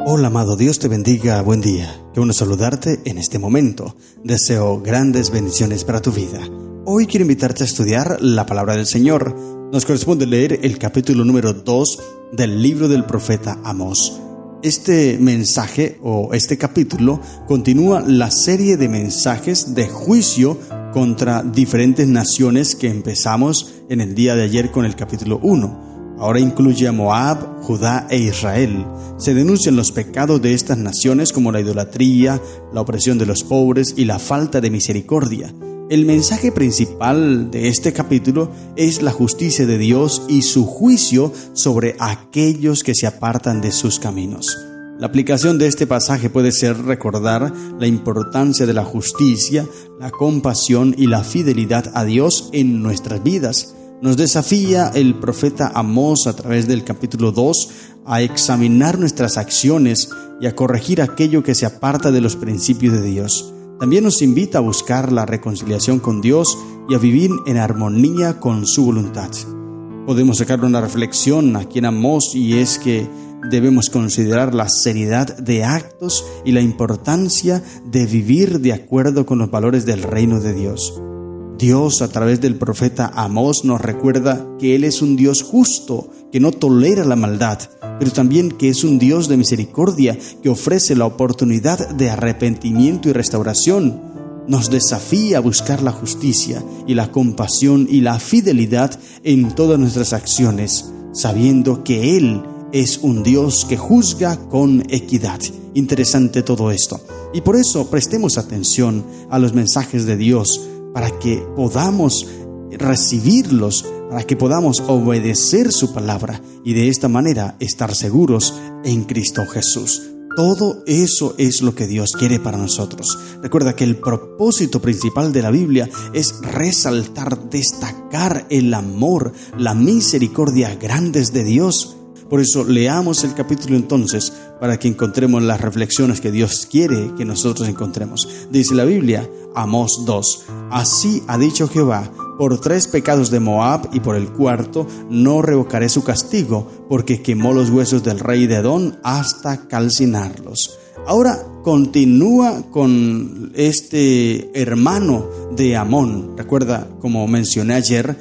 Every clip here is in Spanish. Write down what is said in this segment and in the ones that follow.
Hola amado, Dios te bendiga, buen día. Qué bueno saludarte en este momento. Deseo grandes bendiciones para tu vida. Hoy quiero invitarte a estudiar la palabra del Señor. Nos corresponde leer el capítulo número 2 del libro del profeta Amós. Este mensaje o este capítulo continúa la serie de mensajes de juicio contra diferentes naciones que empezamos en el día de ayer con el capítulo 1. Ahora incluye a Moab, Judá e Israel. Se denuncian los pecados de estas naciones como la idolatría, la opresión de los pobres y la falta de misericordia. El mensaje principal de este capítulo es la justicia de Dios y su juicio sobre aquellos que se apartan de sus caminos. La aplicación de este pasaje puede ser recordar la importancia de la justicia, la compasión y la fidelidad a Dios en nuestras vidas. Nos desafía el profeta Amós a través del capítulo 2 a examinar nuestras acciones y a corregir aquello que se aparta de los principios de Dios. También nos invita a buscar la reconciliación con Dios y a vivir en armonía con su voluntad. Podemos sacar una reflexión aquí en Amós, y es que debemos considerar la seriedad de actos y la importancia de vivir de acuerdo con los valores del reino de Dios. Dios, a través del profeta Amós, nos recuerda que Él es un Dios justo, que no tolera la maldad, pero también que es un Dios de misericordia, que ofrece la oportunidad de arrepentimiento y restauración. Nos desafía a buscar la justicia y la compasión y la fidelidad en todas nuestras acciones, sabiendo que Él es un Dios que juzga con equidad. Interesante todo esto. Y por eso prestemos atención a los mensajes de Dios, para que podamos recibirlos, para que podamos obedecer su palabra y de esta manera estar seguros en Cristo Jesús. Todo eso es lo que Dios quiere para nosotros. Recuerda que el propósito principal de la Biblia es resaltar, destacar el amor, la misericordia grandes de Dios. Por eso leamos el capítulo entonces, para que encontremos las reflexiones que Dios quiere que nosotros encontremos. Dice la Biblia, Amós 2, así ha dicho Jehová, por 3 pecados de Moab y por el 4 no revocaré su castigo, porque quemó los huesos del rey de Edom hasta calcinarlos. Ahora continúa con este hermano de Amón. Recuerda, como mencioné ayer,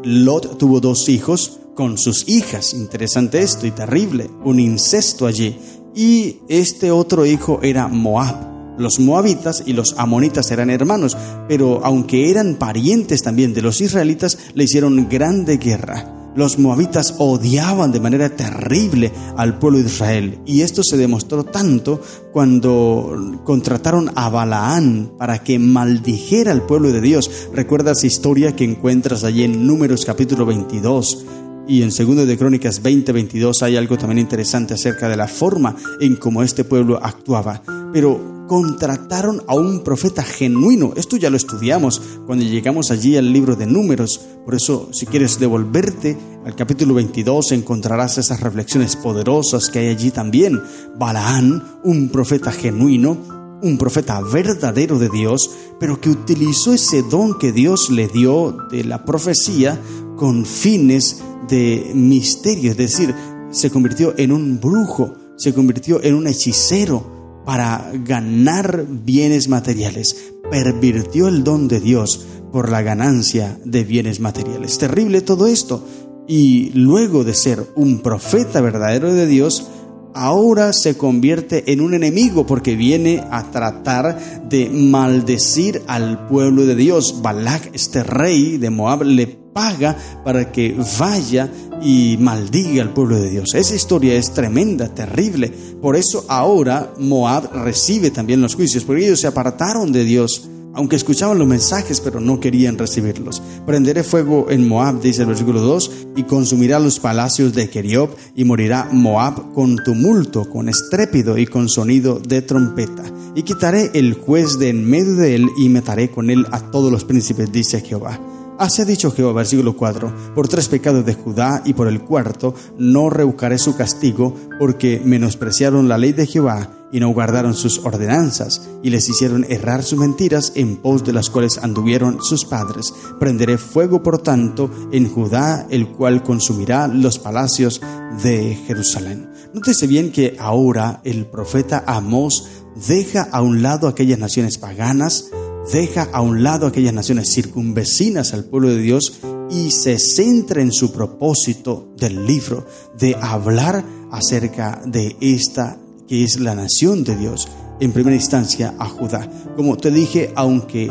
Lot tuvo 2 hijos con sus hijas. Interesante esto y terrible, un incesto allí. Y este otro hijo era Moab. Los moabitas y los amonitas eran hermanos, pero aunque eran parientes también de los israelitas, le hicieron grande guerra. Los moabitas odiaban de manera terrible al pueblo de Israel, y esto se demostró tanto cuando contrataron a Balaán para que maldijera al pueblo de Dios. ¿Recuerdas esa historia que encuentras allí en Números capítulo 22? Y en 2 de Crónicas 20:22 hay algo también interesante acerca de la forma en cómo este pueblo actuaba. Pero contrataron a un profeta genuino. Esto ya lo estudiamos cuando llegamos allí al libro de Números. Por eso, si quieres devolverte al capítulo 22, encontrarás esas reflexiones poderosas que hay allí también. Balaán, un profeta genuino, un profeta verdadero de Dios, pero que utilizó ese don que Dios le dio de la profecía con fines de misterio, es decir, se convirtió en un brujo, se convirtió en un hechicero para ganar bienes materiales, pervirtió el don de Dios por la ganancia de bienes materiales. Terrible todo esto. Y luego de ser un profeta verdadero de Dios, ahora se convierte en un enemigo, porque viene a tratar de maldecir al pueblo de Dios. Balac, este rey de Moab, le paga para que vaya y maldiga al pueblo de Dios. Esa historia es tremenda, terrible. Por eso ahora Moab recibe también los juicios, porque ellos se apartaron de Dios, aunque escuchaban los mensajes, pero no querían recibirlos. Prenderé fuego en Moab, dice el versículo 2, y consumirá los palacios de Keriob, y morirá Moab con tumulto, con estrépito y con sonido de trompeta. Y quitaré el juez de en medio de él, y mataré con él a todos los príncipes, dice Jehová. Así ha dicho Jehová, versículo 4, por 3 pecados de Judá y por el 4 no revocaré su castigo, porque menospreciaron la ley de Jehová y no guardaron sus ordenanzas, y les hicieron errar sus mentiras en pos de las cuales anduvieron sus padres. Prenderé fuego, por tanto, en Judá, el cual consumirá los palacios de Jerusalén. Nótese bien que ahora el profeta Amós deja a un lado aquellas naciones paganas, deja a un lado aquellas naciones circunvecinas al pueblo de Dios y se centra en su propósito del libro, de hablar acerca de esta que es la nación de Dios, en primera instancia a Judá. Como te dije, aunque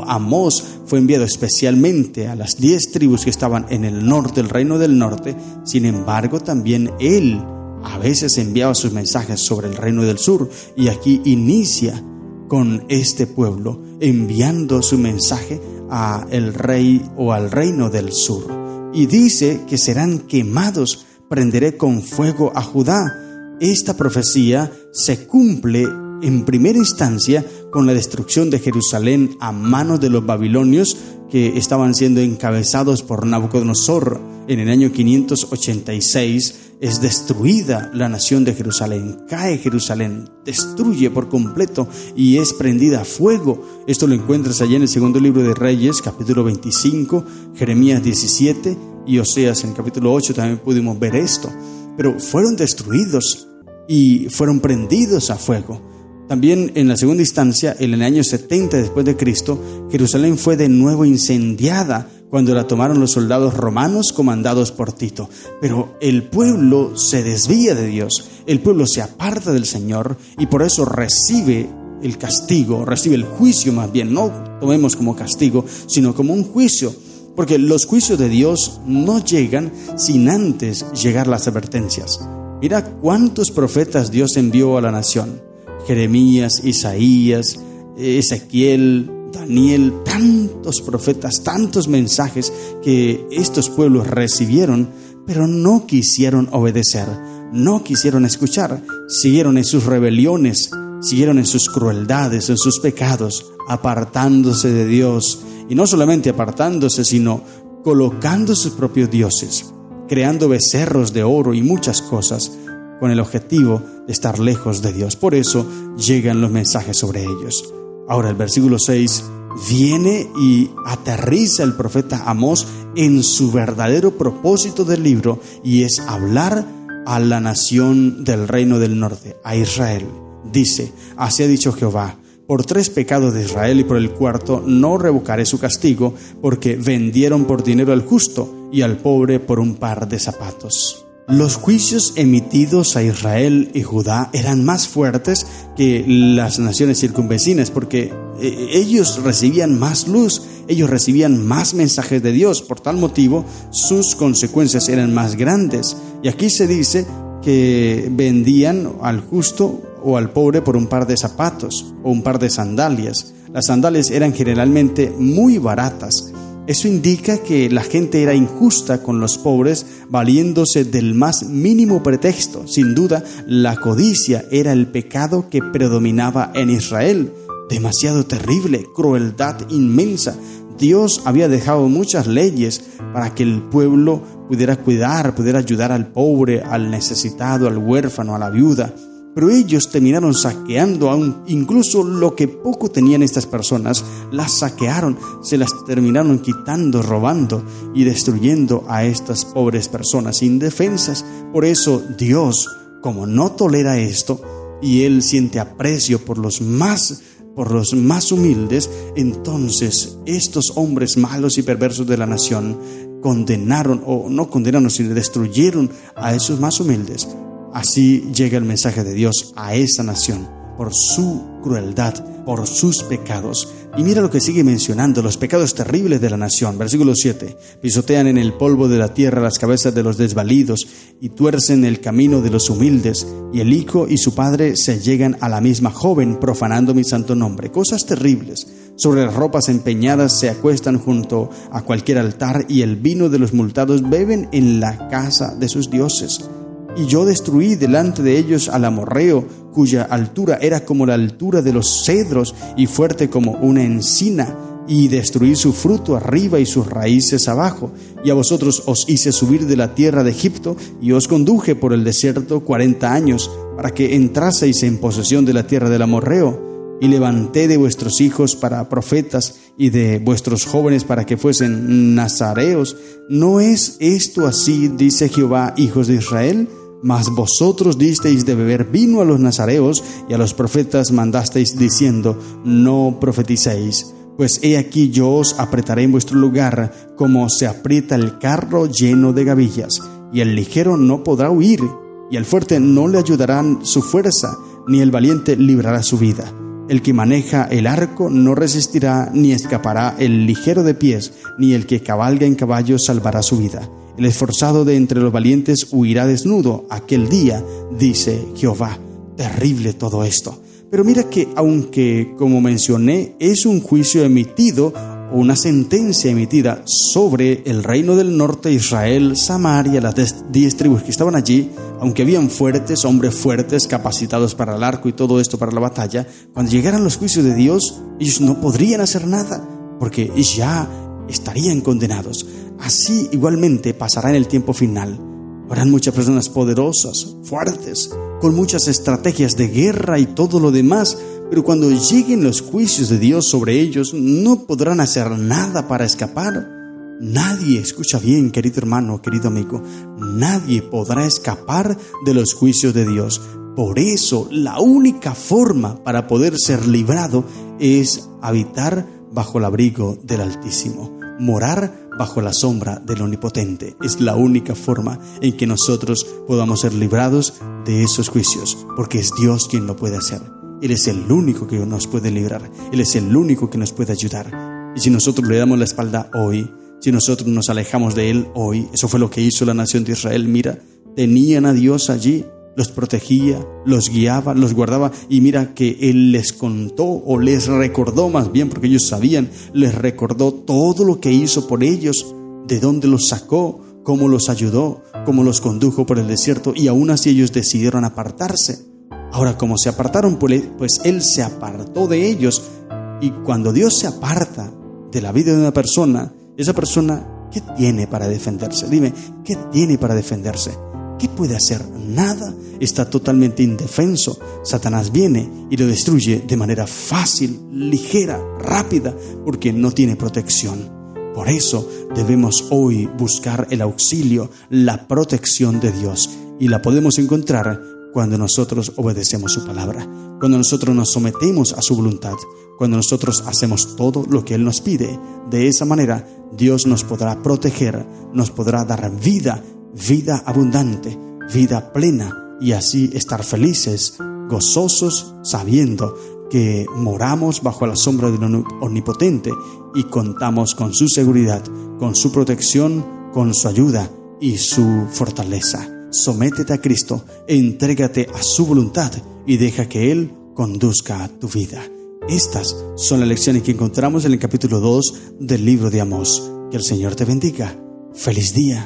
Amós fue enviado especialmente a las 10 tribus que estaban en el norte, el reino del norte, sin embargo también él a veces enviaba sus mensajes sobre el reino del sur, y aquí inicia con este pueblo enviando su mensaje a el rey o al reino del sur, y dice que serán quemados, prenderé con fuego a Judá. Esta profecía se cumple en primera instancia con la destrucción de Jerusalén a manos de los babilonios que estaban siendo encabezados por Nabucodonosor. En el año 586 es destruida la nación de Jerusalén, cae Jerusalén, destruye por completo y es prendida a fuego. Esto lo encuentras allá en el segundo libro de Reyes, capítulo 25, Jeremías 17 y Oseas en capítulo 8 también pudimos ver esto. Pero fueron destruidos y fueron prendidos a fuego. También en la segunda instancia, en el año 70 después de Cristo, Jerusalén fue de nuevo incendiada cuando la tomaron los soldados romanos comandados por Tito. Pero el pueblo se desvía de Dios, el pueblo se aparta del Señor y por eso recibe el castigo, recibe el juicio más bien. No tomemos como castigo, sino como un juicio, porque los juicios de Dios no llegan sin antes llegar las advertencias. Mira cuántos profetas Dios envió a la nación. Jeremías, Isaías, Ezequiel, Daniel, tantos profetas, tantos mensajes que estos pueblos recibieron, pero no quisieron obedecer, no quisieron escuchar, siguieron en sus rebeliones, siguieron en sus crueldades, en sus pecados, apartándose de Dios, y no solamente apartándose, sino colocando sus propios dioses, creando becerros de oro y muchas cosas, con el objetivo de estar lejos de Dios. Por eso llegan los mensajes sobre ellos. Ahora el versículo 6 viene y aterriza el profeta Amós en su verdadero propósito del libro, y es hablar a la nación del reino del norte, a Israel. Dice: así ha dicho Jehová, por 3 pecados de Israel y por el 4º no revocaré su castigo, porque vendieron por dinero al justo y al pobre por un par de zapatos. Los juicios emitidos a Israel y Judá eran más fuertes que las naciones circunvecinas, porque ellos recibían más luz, ellos recibían más mensajes de Dios. Por tal motivo, sus consecuencias eran más grandes. Y aquí se dice que vendían al justo o al pobre por un par de zapatos o un par de sandalias. Las sandalias eran generalmente muy baratas. Eso indica que la gente era injusta con los pobres, valiéndose del más mínimo pretexto. Sin duda, la codicia era el pecado que predominaba en Israel. Demasiado terrible, crueldad inmensa. Dios había dejado muchas leyes para que el pueblo pudiera cuidar, pudiera ayudar al pobre, al necesitado, al huérfano, a la viuda. Pero ellos terminaron saqueando aún incluso lo que poco tenían estas personas, las saquearon, se las terminaron quitando, robando y destruyendo a estas pobres personas indefensas. Por eso Dios, como no tolera esto, y Él siente aprecio por los más humildes, entonces estos hombres malos y perversos de la nación condenaron, o no condenaron, sino destruyeron a esos más humildes. Así llega el mensaje de Dios a esa nación por su crueldad, por sus pecados. Y mira lo que sigue mencionando, los pecados terribles de la nación. Versículo 7. Pisotean en el polvo de la tierra las cabezas de los desvalidos y tuercen el camino de los humildes. Y el hijo y su padre se llegan a la misma joven, profanando mi santo nombre. Cosas terribles. Sobre las ropas empeñadas se acuestan junto a cualquier altar, y el vino de los multados beben en la casa de sus dioses. Y yo destruí delante de ellos al amorreo, cuya altura era como la altura de los cedros y fuerte como una encina, y destruí su fruto arriba y sus raíces abajo. Y a vosotros os hice subir de la tierra de Egipto, y os conduje por el desierto 40 años, para que entraseis en posesión de la tierra del amorreo. Y levanté de vuestros hijos para profetas, y de vuestros jóvenes para que fuesen nazareos. ¿No es esto así, dice Jehová, hijos de Israel? Mas vosotros disteis de beber vino a los nazareos, y a los profetas mandasteis diciendo: no profeticéis. Pues he aquí yo os apretaré en vuestro lugar, como se aprieta el carro lleno de gavillas, y el ligero no podrá huir, y al fuerte no le ayudará su fuerza, ni el valiente librará su vida. El que maneja el arco no resistirá, ni escapará el ligero de pies, ni el que cabalga en caballo salvará su vida. El esforzado de entre los valientes huirá desnudo aquel día, dice Jehová. Terrible todo esto. Pero mira que aunque, como mencioné, es un juicio emitido o una sentencia emitida sobre el reino del norte, Israel, Samaria, las 10 tribus que estaban allí, aunque habían hombres fuertes, capacitados para el arco y todo esto para la batalla, cuando llegaran los juicios de Dios, ellos no podrían hacer nada, porque ya estarían condenados. Así igualmente pasará en el tiempo final. Habrán muchas personas poderosas, fuertes, con muchas estrategias de guerra y todo lo demás, pero cuando lleguen los juicios de Dios sobre ellos, no podrán hacer nada para escapar. Nadie, escucha bien, querido hermano, querido amigo, nadie podrá escapar de los juicios de Dios. Por eso, la única forma para poder ser librado es habitar bajo el abrigo del Altísimo, morar bajo la sombra del Omnipotente. Es la única forma en que nosotros podamos ser librados de esos juicios, porque es Dios quien lo puede hacer. Él es el único que nos puede librar, Él es el único que nos puede ayudar. Y si nosotros le damos la espalda hoy, si nosotros nos alejamos de Él hoy, eso fue lo que hizo la nación de Israel. Mira, tenían a Dios allí, los protegía, los guiaba, los guardaba, y mira que Él les contó, o les recordó más bien, porque ellos sabían, les recordó todo lo que hizo por ellos, de dónde los sacó, cómo los ayudó, cómo los condujo por el desierto, y aún así ellos decidieron apartarse. Ahora, como se apartaron, pues Él se apartó de ellos, y cuando Dios se aparta de la vida de una persona, esa persona, ¿qué tiene para defenderse? Dime, ¿qué tiene para defenderse? ¿Qué puede hacer? Nada. Está totalmente indefenso. Satanás viene y lo destruye de manera fácil, ligera, rápida, porque no tiene protección. Por eso debemos hoy buscar el auxilio, la protección de Dios, y la podemos encontrar cuando nosotros obedecemos su palabra, cuando nosotros nos sometemos a su voluntad, cuando nosotros hacemos todo lo que Él nos pide. De esa manera Dios nos podrá proteger, nos podrá dar vida abundante, vida plena, y así estar felices, gozosos, sabiendo que moramos bajo la sombra del Omnipotente y contamos con su seguridad, con su protección, con su ayuda y su fortaleza. Sométete a Cristo, entrégate a su voluntad y deja que Él conduzca tu vida. Estas son las lecciones que encontramos en el capítulo 2 del libro de Amós. Que el Señor te bendiga. ¡Feliz día!